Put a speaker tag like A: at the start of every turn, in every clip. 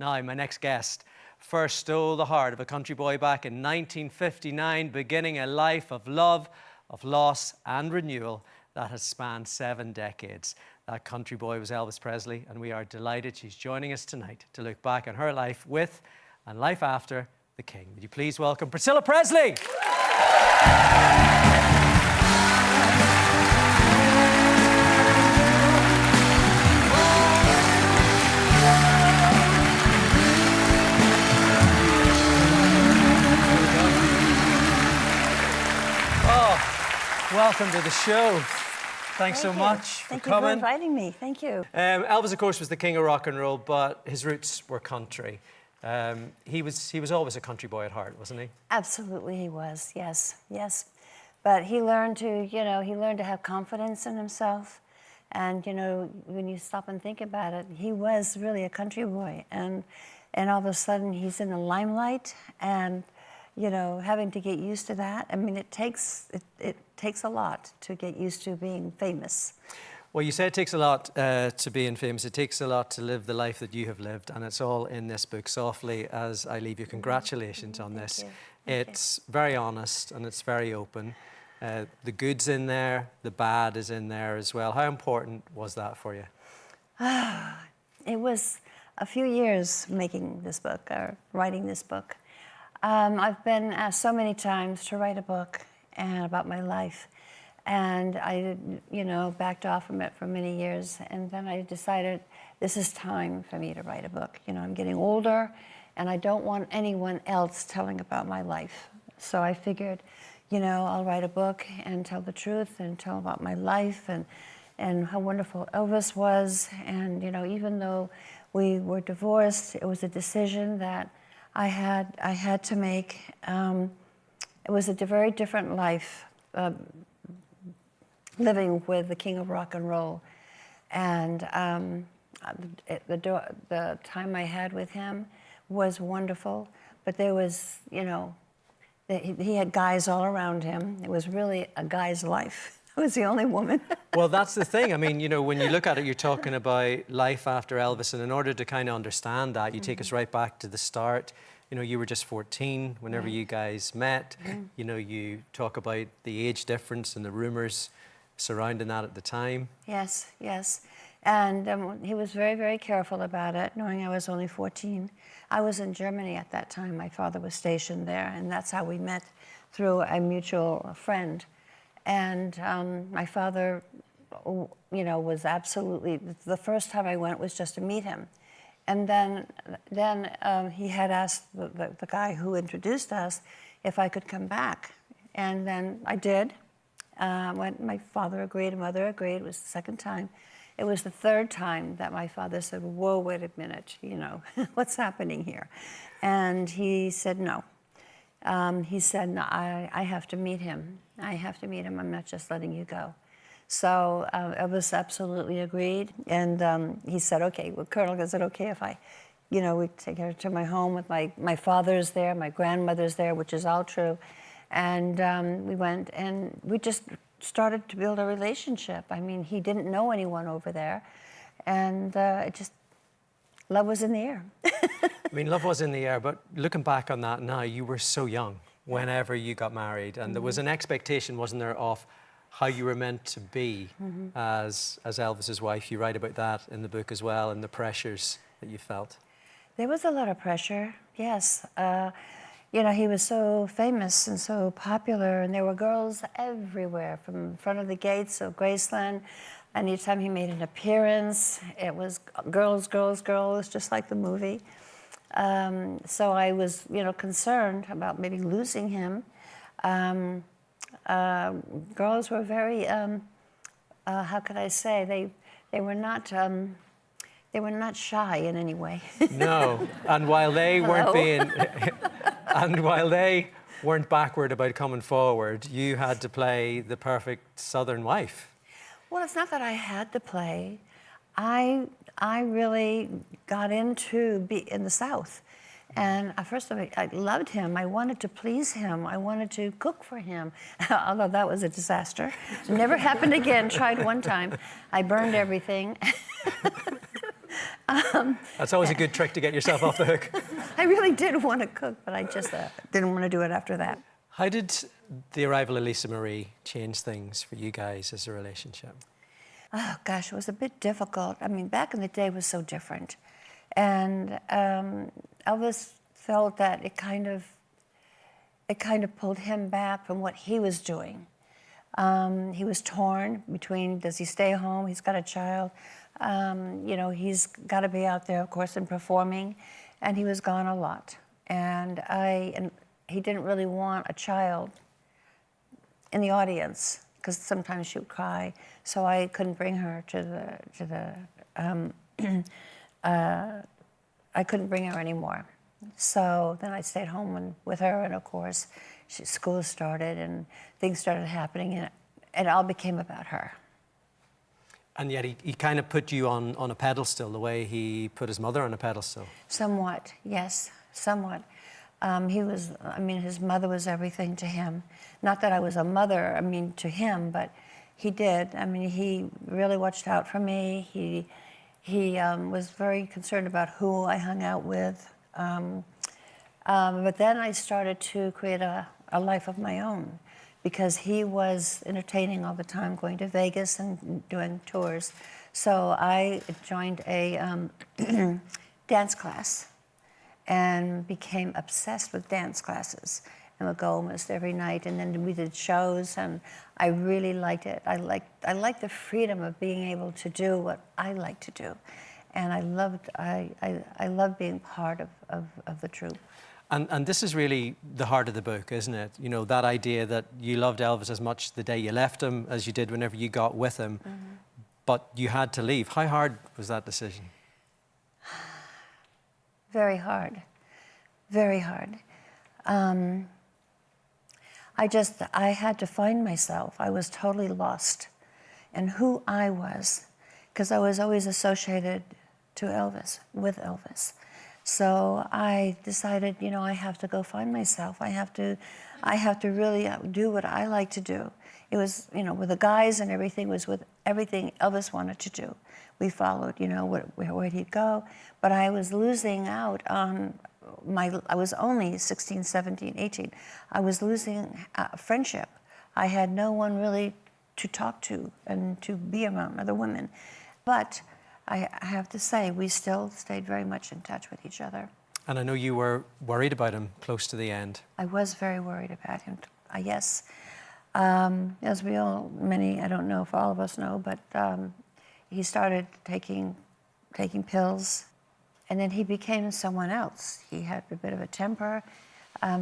A: Now, my next guest first stole the heart of a country boy back in 1959, beginning a life of love, of loss and renewal that has spanned 7 decades. That country boy was Elvis Presley, and we are delighted she's joining us tonight to look back on her life with and life after the King. Would you please welcome Priscilla Presley? Welcome to the show. Thanks so much for coming.
B: Thank you for inviting me. Thank you.
A: Elvis, of course, was the king of rock and roll, but his roots were country. He was always a country boy at heart, wasn't he?
B: Absolutely, he was. Yes, yes. But he learned to, he learned to have confidence in himself. And when you stop and think about it, he was really a country boy, and all of a sudden he's in the limelight, and having to get used to that. I mean, it takes a lot to get used to being famous.
A: Well, you say it takes a lot to being famous. It takes a lot to live the life that you have lived, and it's all in this book. Softly, as I leave you, congratulations on this. It's very honest and it's very open. The good's in there, the bad is in there as well. How important was that for you?
B: It was a few years making this book, or writing this book. I've been asked so many times to write a book and about my life, and I, backed off from it for many years, and then I decided this is time for me to write a book. I'm getting older, and I don't want anyone else telling about my life. So I figured, I'll write a book and tell the truth and tell about my life and how wonderful Elvis was. And even though we were divorced, it was a decision that I had to make. It was a very different life living with the king of rock and roll, and the time I had with him was wonderful. But there was, he had guys all around him. It was really a guy's life. I was the only woman.
A: Well, that's the thing. I mean, when you look at it, you're talking about life after Elvis, and in order to kind of understand that, you take us right back to the start. You were just 14 whenever you guys met. You talk about the age difference and the rumours surrounding that at the time.
B: Yes, yes. And he was very, very careful about it, knowing I was only 14. I was in Germany at that time. My father was stationed there, and that's how we met, through a mutual friend. And my father, was absolutely, the first time I went was just to meet him. And then he had asked the guy who introduced us if I could come back. And then I did. When my father agreed, mother agreed, it was the second time. It was the third time that my father said, whoa, wait a minute, what's happening here? And he said no. He said, no, I have to meet him. I have to meet him. I'm not just letting you go. So Elvis absolutely agreed, and he said, okay, well, Colonel, is it okay if I, we take her to my home with my father's there, my grandmother's there, which is all true. And we went, and we just started to build a relationship. I mean, he didn't know anyone over there, and love was in the air.
A: I mean, love was in the air, but looking back on that now, you were so young whenever you got married, and there was an expectation, wasn't there, of how you were meant to be as Elvis's wife. You write about that in the book as well, and the pressures that you felt.
B: There was a lot of pressure, yes. He was so famous and so popular, and there were girls everywhere from in front of the gates of Graceland. Anytime he made an appearance, it was girls, girls, girls, just like the movie. So I was, concerned about maybe losing him. Girls were very, how could I say, they were not shy in any way.
A: No, and while they weren't backward about coming forward, you had to play the perfect Southern wife.
B: Well, it's not that I had to play. I really got into be in the South. And first of all, I loved him. I wanted to please him. I wanted to cook for him, although that was a disaster. Never happened again. Tried one time. I burned everything.
A: That's always a good trick to get yourself off the hook.
B: I really did want to cook, but I just didn't want to do it after that.
A: How did the arrival of Lisa Marie change things for you guys as a relationship?
B: Oh, gosh, it was a bit difficult. I mean, back in the day, it was so different. And Elvis felt that it kind of pulled him back from what he was doing. He was torn between, does he stay home? He's got a child. You know, he's got to be out there, of course, and performing. And he was gone a lot. And he didn't really want a child in the audience, because sometimes she would cry. So I couldn't bring her I couldn't bring her anymore. So then I stayed home with her, and of course, school started and things started happening, and it all became about her.
A: And yet he kind of put you on a pedestal the way he put his mother on a pedestal.
B: Somewhat, yes, somewhat. His mother was everything to him. Not that I was a mother, to him, but he did. He really watched out for me. He was very concerned about who I hung out with. But then I started to create a life of my own, because he was entertaining all the time, going to Vegas and doing tours. So I joined a dance class and became obsessed with dance classes, and would go almost every night. And then we did shows, and I really liked it. I liked the freedom of being able to do what I like to do, and I loved being part of the troupe.
A: And this is really the heart of the book, isn't it? You know, that idea that you loved Elvis as much the day you left him as you did whenever you got with him, mm-hmm. but you had to leave. How hard was that decision?
B: Very hard, very hard. I had to find myself. I was totally lost in who I was, because I was always associated with Elvis. So I decided, I have to go find myself. I have to really do what I like to do. It was, with the guys and everything, was with everything Elvis wanted to do. We followed, where he'd go. But I was losing out on I was only 16, 17, 18. I was losing friendship. I had no one really to talk to and to be around other women. But I have to say, we still stayed very much in touch with each other.
A: And I know you were worried about him close to the end.
B: I was very worried about him, yes. As we all, I don't know if all of us know, but he started taking pills, and then he became someone else. He had a bit of a temper.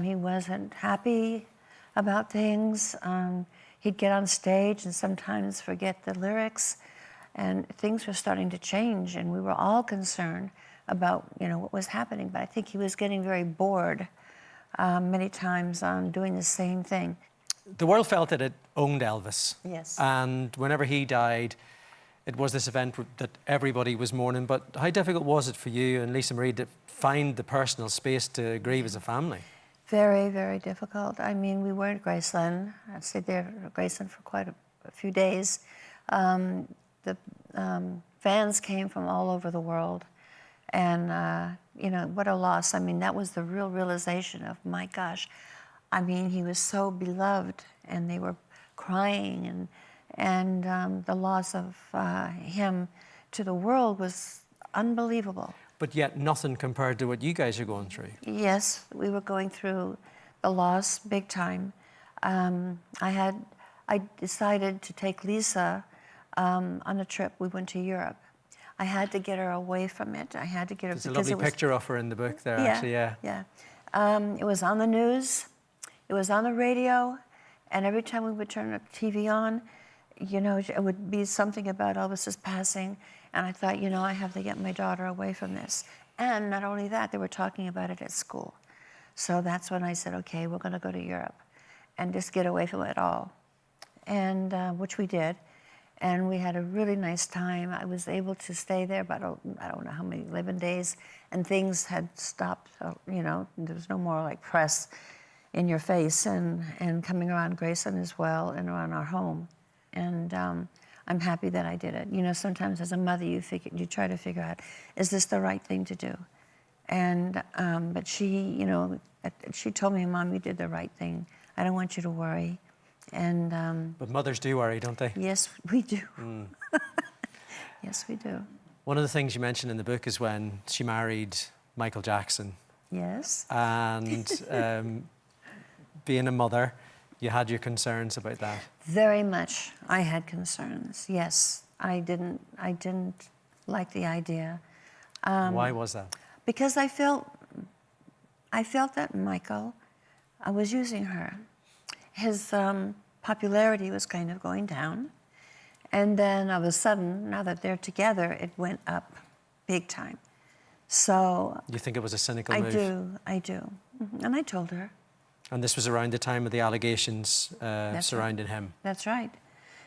B: He wasn't happy about things. He'd get on stage and sometimes forget the lyrics, and things were starting to change, and we were all concerned about, what was happening. But I think he was getting very bored many times on doing the same thing.
A: The world felt that it owned Elvis.
B: Yes.
A: And whenever he died, it was this event that everybody was mourning. But how difficult was it for you and Lisa Marie to find the personal space to grieve as a family?
B: Very, very difficult. We were at Graceland. I stayed there at Graceland for quite a few days. The fans came from all over the world. And, what a loss. That was the real realization of, my gosh, he was so beloved, and they were crying, and the loss of him to the world was unbelievable.
A: But yet nothing compared to what you guys are going through.
B: Yes, we were going through the loss big time. I decided to take Lisa on a trip. We went to Europe. I had to get her away from it. I had to get her.
A: There's a lovely picture of her in the book there, actually, yeah.
B: Yeah. It was on the news. It was on the radio. And every time we would turn the TV on, it would be something about Elvis's passing. And I thought, I have to get my daughter away from this. And not only that, they were talking about it at school. So that's when I said, okay, we're going to go to Europe and just get away from it all. And which we did. And we had a really nice time. I was able to stay there about, I don't know how many, 11 days. And things had stopped, there was no more like press in your face and coming around Graceland as well and around our home. And I'm happy that I did it. You know, sometimes as a mother, you try to figure out, is this the right thing to do? And, but she, you know, she told me, Mom, you did the right thing. I don't want you to worry. And
A: But mothers do worry, don't they?
B: yes, we do. Yes, we do.
A: One of the things you mentioned in the book is when she married Michael Jackson.
B: Yes.
A: And being a mother, you had your concerns about that.
B: Very much. I had concerns. Yes, I didn't like the idea.
A: Why was that?
B: Because I felt that Michael was using her. His popularity was kind of going down. And then all of a sudden, now that they're together, it went up big time. So
A: You think it was a cynical move?
B: I do. And I told her.
A: And this was around the time of the allegations surrounding him.
B: That's right.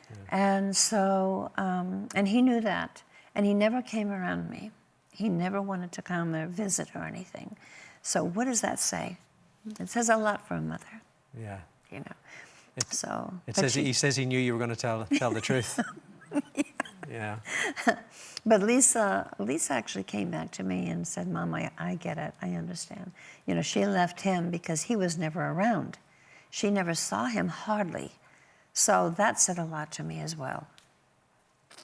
B: Yeah. And so, and he knew that. And he never came around me. He never wanted to come or visit or anything. So what does that say? It says a lot for a mother.
A: Yeah.
B: You know.
A: He says he knew you were going to tell the truth. Yeah.
B: But Lisa actually came back to me and said, Mom, I get it. I understand. You know, she left him because he was never around. She never saw him hardly. So that said a lot to me as well.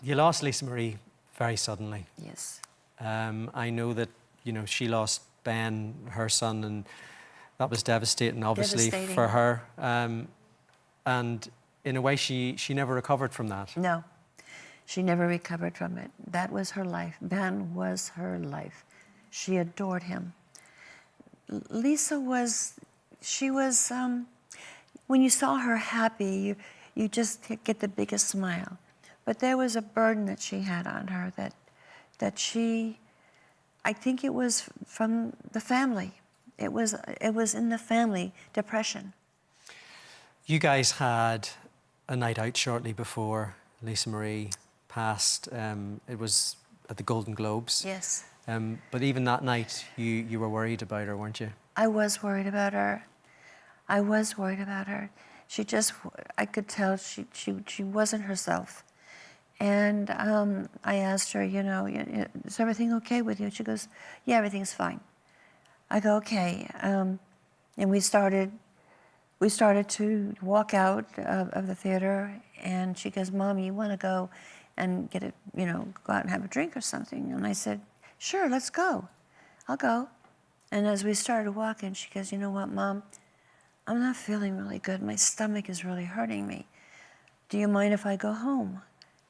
A: You lost Lisa Marie very suddenly.
B: Yes.
A: I know that, you know, she lost Ben, her son, and that was devastating, obviously, for her. And in a way, she never recovered from that.
B: No, she never recovered from it. That was her life. Ben was her life. She adored him. Lisa was, when you saw her happy, you just get the biggest smile. But there was a burden that she had on her that she, I think it was from the family. It was in the family, depression.
A: You guys had a night out shortly before Lisa Marie passed. It was at the Golden Globes.
B: Yes.
A: But even that night, you were worried about her, weren't you?
B: I was worried about her. I was worried about her. She just, I could tell she wasn't herself. And I asked her, you know, is everything okay with you? She goes, yeah, everything's fine. I go, okay. And we started to walk out of the theater, and she goes, Mom, you want to go and get go out and have a drink or something? And I said, sure, let's go. I'll go. And as we started walking, she goes, you know what, Mom? I'm not feeling really good. My stomach is really hurting me. Do you mind if I go home?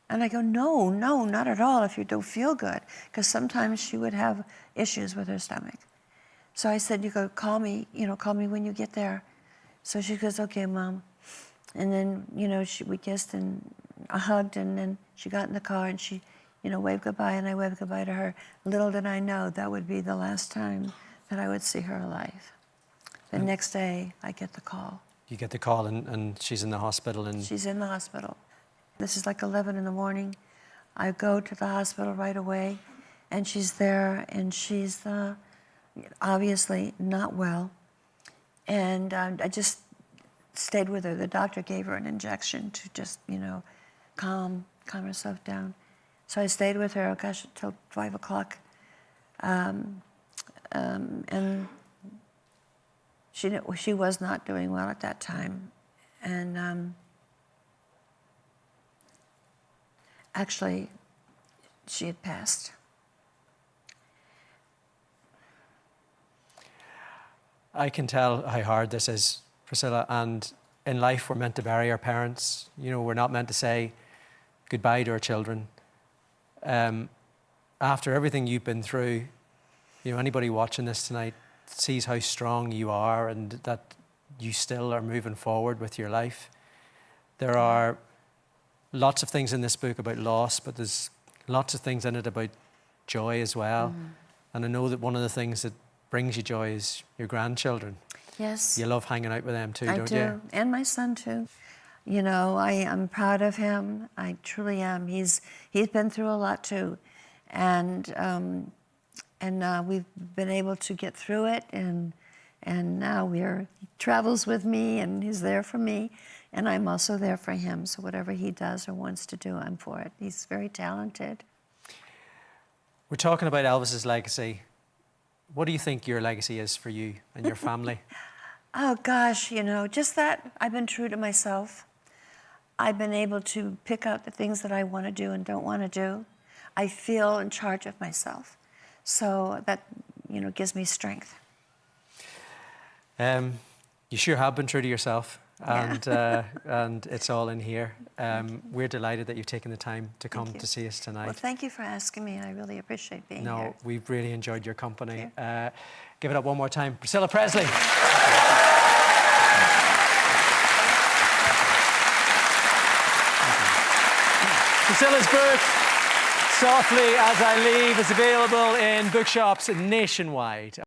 B: And I go, no, not at all if you don't feel good. Because sometimes she would have issues with her stomach. So I said, you go, call me when you get there. So she goes, okay, Mom. And then, we kissed and I hugged, and then she got in the car and she, waved goodbye, and I waved goodbye to her. Little did I know that would be the last time that I would see her alive. The next day, I get the call.
A: You get the call and she's in the hospital.
B: She's in the hospital. This is like 11 in the morning. I go to the hospital right away, and she's there, and she's obviously not well. And I just stayed with her. The doctor gave her an injection to just, calm herself down. So I stayed with her, until 5 o'clock. And she was not doing well at that time. And actually, she had passed.
A: I can tell how hard this is, Priscilla, and in life we're meant to bury our parents. We're not meant to say goodbye to our children. After everything you've been through, anybody watching this tonight sees how strong you are and that you still are moving forward with your life. There are lots of things in this book about loss, but there's lots of things in it about joy as well. Mm-hmm. And I know that one of the things that brings you joy is your grandchildren.
B: Yes.
A: You love hanging out with them too, don't you?
B: I do, and my son too. I'm proud of him. I truly am. He's been through a lot too, and we've been able to get through it. And now he travels with me, and he's there for me. And I'm also there for him, so whatever he does or wants to do, I'm for it. He's very talented.
A: We're talking about Elvis's legacy. What do you think your legacy is for you and your family?
B: Oh gosh, you know, just that I've been true to myself. I've been able to pick out the things that I want to do and don't want to do. I feel in charge of myself. So that, you know, gives me strength.
A: You sure have been true to yourself.
B: Yeah.
A: And it's all in here. We're delighted that you've taken the time to come to see us tonight.
B: Well, thank you for asking me. I really appreciate being here.
A: No, we've really enjoyed your company. Give it up one more time. Priscilla Presley. Priscilla's book, Softly As I Leave, is available in bookshops nationwide.